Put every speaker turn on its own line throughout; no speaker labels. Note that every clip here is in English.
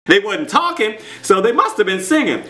They wasn't talking, so they must have been singing.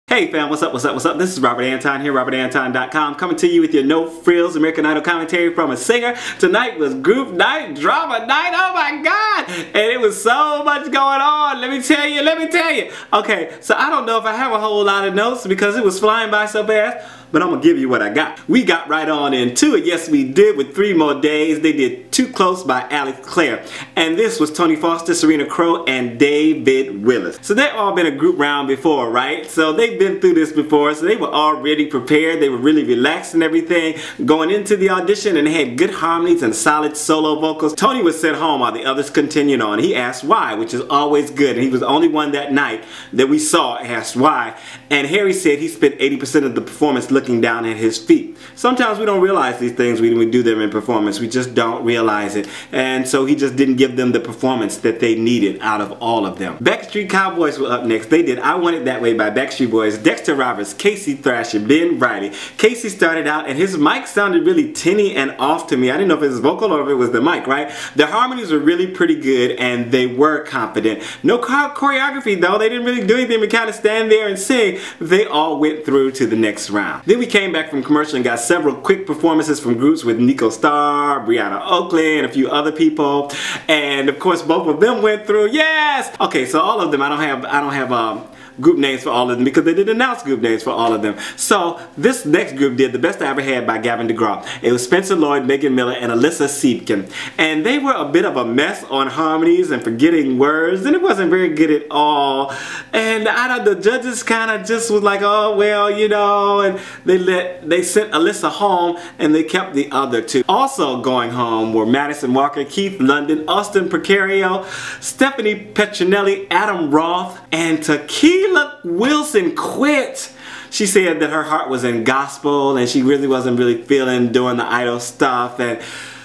Hey fam, what's up, what's up, what's up? This is Robert Anton here, robertanton.com, coming to you with your no frills American Idol commentary from a singer. Tonight was group night, drama night, oh my god! And it was so much going on, let me tell you. Okay, so I don't know if I have a whole lot of notes because it was flying by so fast, but I'm gonna give you what I got. We got right on into it, yes we did, with 3 more days. They did Too Close by Allie, Clare. And this was Tony Foster, Syreena Crow, and David Willis. So they've all been a group round before, right? So they've been through this before, so they were already prepared. They were really relaxed and everything going into the audition, and they had good harmonies and solid solo vocals. Tony was sent home while the others continued on. He asked why, which is always good, and he was the only one that night that we saw asked why. And Harry said he spent 80% of the performance looking down at his feet. Sometimes we don't realize these things when we do them in performance. We just don't realize it. And so he just didn't give them the performance that they needed out of all of them. Backstreet Cowboys were up next. They did I Want It That Way by Backstreet Boys, Dexter Roberts, Casey Thrasher, Ben Briley. Casey started out and his mic sounded really tinny and off to me. I didn't know if it was vocal or if it was the mic, right? The harmonies were really pretty good and they were confident. No choreography though. They didn't really do anything but kind of stand there and sing. They all went through to the next round. Then we came back from commercial and got several quick performances from groups with Nico Starr, Briana Oakley, and a few other people. And of course both of them went through. Yes! Okay, so all of them, I don't have group names for all of them because they didn't announce group names for all of them. So this next group did The Best I Ever Had by Gavin, DeGraw. It was Spencer, Lloyd, Meghan Miller, and Alyssa Siebken. And they were a bit of a mess on harmonies and forgetting words, and it wasn't very good at all. And the judges kind of just was like, oh well, you know, and they sent Alyssa home and they kept the other two. Also going home were Madison Walker, Keith London, Austin Precario, Stephanie Petronelli, Adam Roth, and Tiquila Wilson quit. She said that her heart was in gospel and she really wasn't feeling doing the idol stuff, and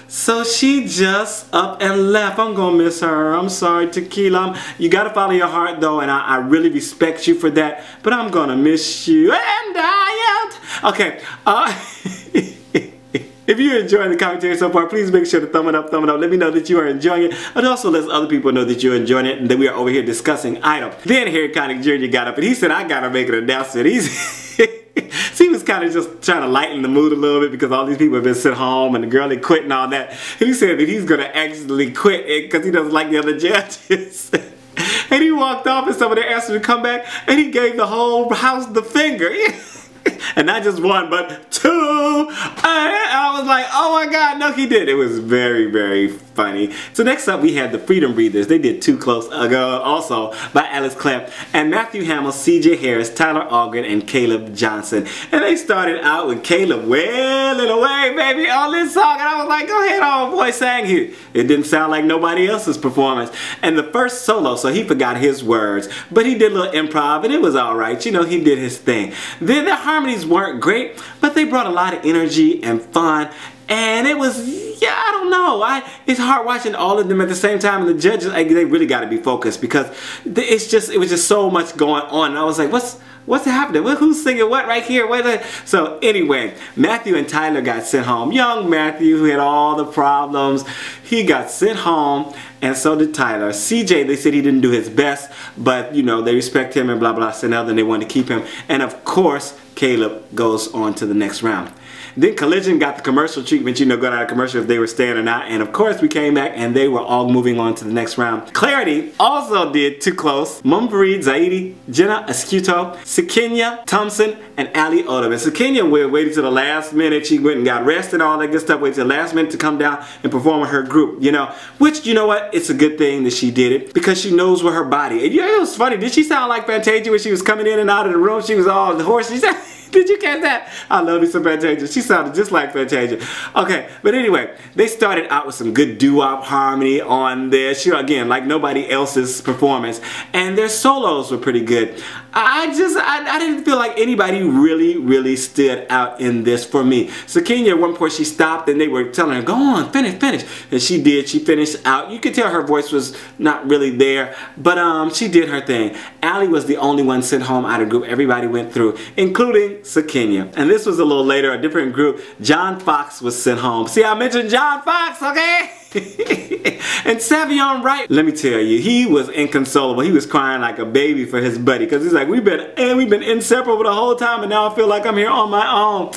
so she just up and left. I'm gonna miss her. I'm sorry, Tiquila. You gotta follow your heart though, and I really respect you for that, but I'm gonna miss you. And I am. Okay. If you're enjoying the commentary so far, please make sure to thumb it up. Let me know that you are enjoying it. And also let other people know that you're enjoying it and that we are over here discussing Idol. Then Harry Connick Jr. got up and he said, I gotta make an announcement. He was kind of just trying to lighten the mood a little bit because all these people have been sent home and the girl had quit and all that. And he said that he's gonna actually quit because he doesn't like the other judges. And he walked off and somebody asked him to come back and he gave the whole house the finger. And not just one, but two. I was like, oh my god, no he did. It was very, very funny. So next up we had the Freedom Breathers. They did Too Close also by Alice Clare, and Matthew Hamel, CJ Harris, Tyler Ahlgren, and Caleb Johnson. And they started out with Caleb wailing away, baby, on this song. And I was like, go ahead, old boy, sang here. It didn't sound like nobody else's performance. And the first solo, so he forgot his words, but he did a little improv and it was alright. You know, he did his thing. Then the harmonies weren't great, but they brought a lot of energy and fun. And it was, yeah, I don't know. It's hard watching all of them at the same time, and the judges, they really got to be focused because it was just so much going on. And I was like, what's happening? Who's singing what right here? So anyway, Matthew and Tyler got sent home. Young Matthew, who had all the problems, he got sent home, and so did Tyler. CJ, they said he didn't do his best, but you know, they respect him and blah blah, and then they wanted to keep him. And of course, Caleb goes on to the next round. Then Collision got the commercial treatment, you know, going out of commercial if they were staying or not. And of course we came back and they were all moving on to the next round. Clarity also did Too Close. Mumfarid, Zaidi, Jena, Asciutto, Sikenya, Thompson, and Allie, Odom. And Sikenya waited till the last minute. She went and got rested, all that good stuff. Waited till the last minute to come down and perform with her group, you know. Which, you know what, it's a good thing that she did it because she knows where her body. And you know, it was funny. Did she sound like Fantasia when she was coming in and out of the room? She was all the horse. She said, did you catch that? I love me some Fantasia. She sounded just like Fantasia. Okay, but anyway, they started out with some good doo-wop harmony on there. Sure, again, like nobody else's performance. And their solos were pretty good. I didn't feel like anybody really stood out in this for me. Sikenya, at one point she stopped and they were telling her, go on, finish. And she did. She finished out. You could tell her voice was not really there, but she did her thing. Allie was the only one sent home out of group. Everybody went through, including Sikenya. And this was a little later, a different group. John Fox was sent home. See, I mentioned John Fox, okay? And Savion Wright, let me tell you, he was inconsolable. He was crying like a baby for his buddy because he's like, we've been inseparable the whole time and now I feel like I'm here on my own.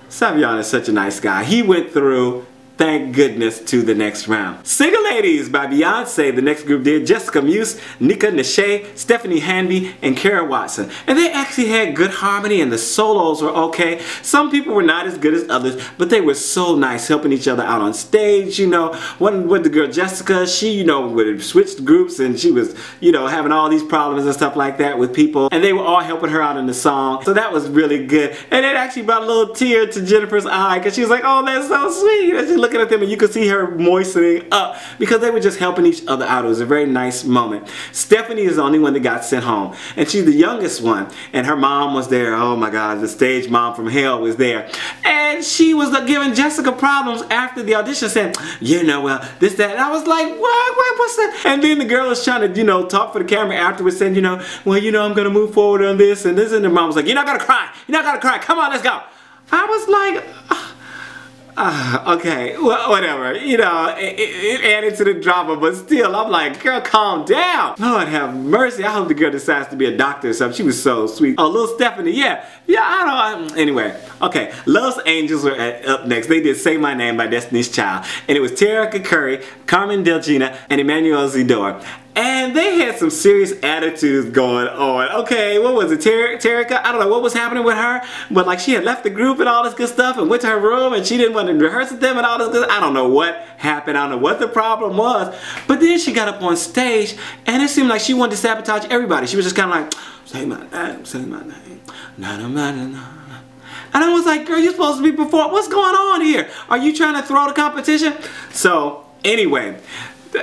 Savion is such a nice guy. He went through, thank goodness, to the next round. Single Ladies by Beyonce, the next group did Jessica Muse, Nika Nashe, Stephanie Hanby, and Kara Watson. And they actually had good harmony and the solos were okay. Some people were not as good as others, but they were so nice helping each other out on stage, you know. One with the girl Jessica, she, you know, would switch groups and she was, you know, having all these problems and stuff like that with people. And they were all helping her out in the song. So that was really good. And it actually brought a little tear to Jennifer's eye because she was like, oh, that's so sweet. And she looking at them and you could see her moistening up because they were just helping each other out. It was a very nice moment. Stephanie is the only one that got sent home and she's the youngest one and her mom was there. Oh my God, the stage mom from hell was there and she was giving Jessica problems after the audition saying, you know, well, this, that, and I was like, what's that? And then the girl was trying to, you know, talk for the camera afterwards saying, you know, well, you know, I'm gonna move forward on this and this, and the mom was like, you're not gonna cry, come on, let's go. I was like, okay, well, whatever, you know, it added to the drama, but still, I'm like, girl, calm down. Lord have mercy. I hope the girl decides to be a doctor or something. She was so sweet. Oh, little Stephanie, yeah, I don't know. Anyway, okay, Los Angels were up next. They did Say My Name by Destiny's Child, and it was Terica Curry, Carmen Delgina, and Emmanuel Zidore. And they had some serious attitudes going on. Okay, what was it, Terica? I don't know what was happening with her, but like she had left the group and all this good stuff and went to her room and she didn't want to rehearse with them and all this good. I don't know what happened. I don't know what the problem was. But then she got up on stage and it seemed like she wanted to sabotage everybody. She was just kind of like, say my name, say my name. Na, na, na, na, na. And I was like, girl, you're supposed to be performing. What's going on here? Are you trying to throw the competition? So anyway,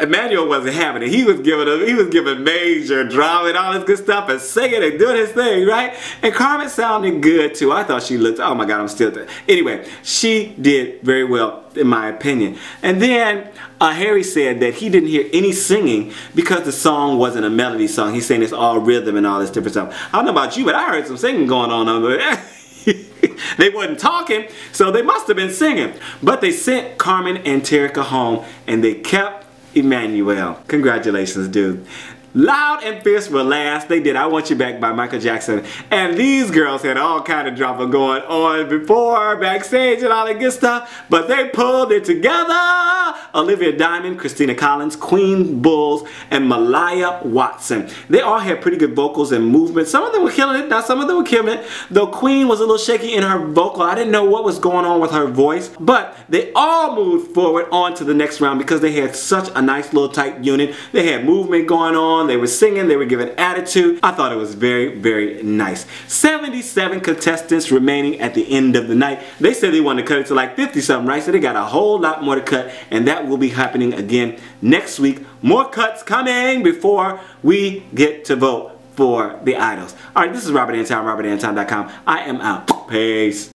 Emmanuel wasn't having it. He was giving major drama and all this good stuff and singing and doing his thing, right? And Carmen sounded good too. I thought she looked, oh my God, I'm still there. Anyway, she did very well in my opinion. And then Harry said that he didn't hear any singing because the song wasn't a melody song. He's saying it's all rhythm and all this different stuff. I don't know about you, but I heard some singing going on over there. They wasn't talking, so they must have been singing. But they sent Carmen and Terica home and they kept Emmanuel. Congratulations, dude. Loud and Fierce were last. They did I Want You Back by Michael Jackson. And these girls had all kind of drama going on before, backstage and all that good stuff. But they pulled it together. Olivia Diamond, Christina Collins, Queen Bulls, and Malaya Watson. They all had pretty good vocals and movement. Some of them were killing it. Now some of them were killing it. Though Queen was a little shaky in her vocal. I didn't know what was going on with her voice. But they all moved forward on to the next round because they had such a nice little tight unit. They had movement going on. They were singing, they were giving attitude. I thought it was very, very nice. 77 contestants remaining at the end of the night. They said they wanted to cut it to like 50 something, right? So they got a whole lot more to cut, and that will be happening again next week. More cuts coming before we get to vote for the idols. Alright, this is Robert Anton, robertanton.com. I am out. Peace.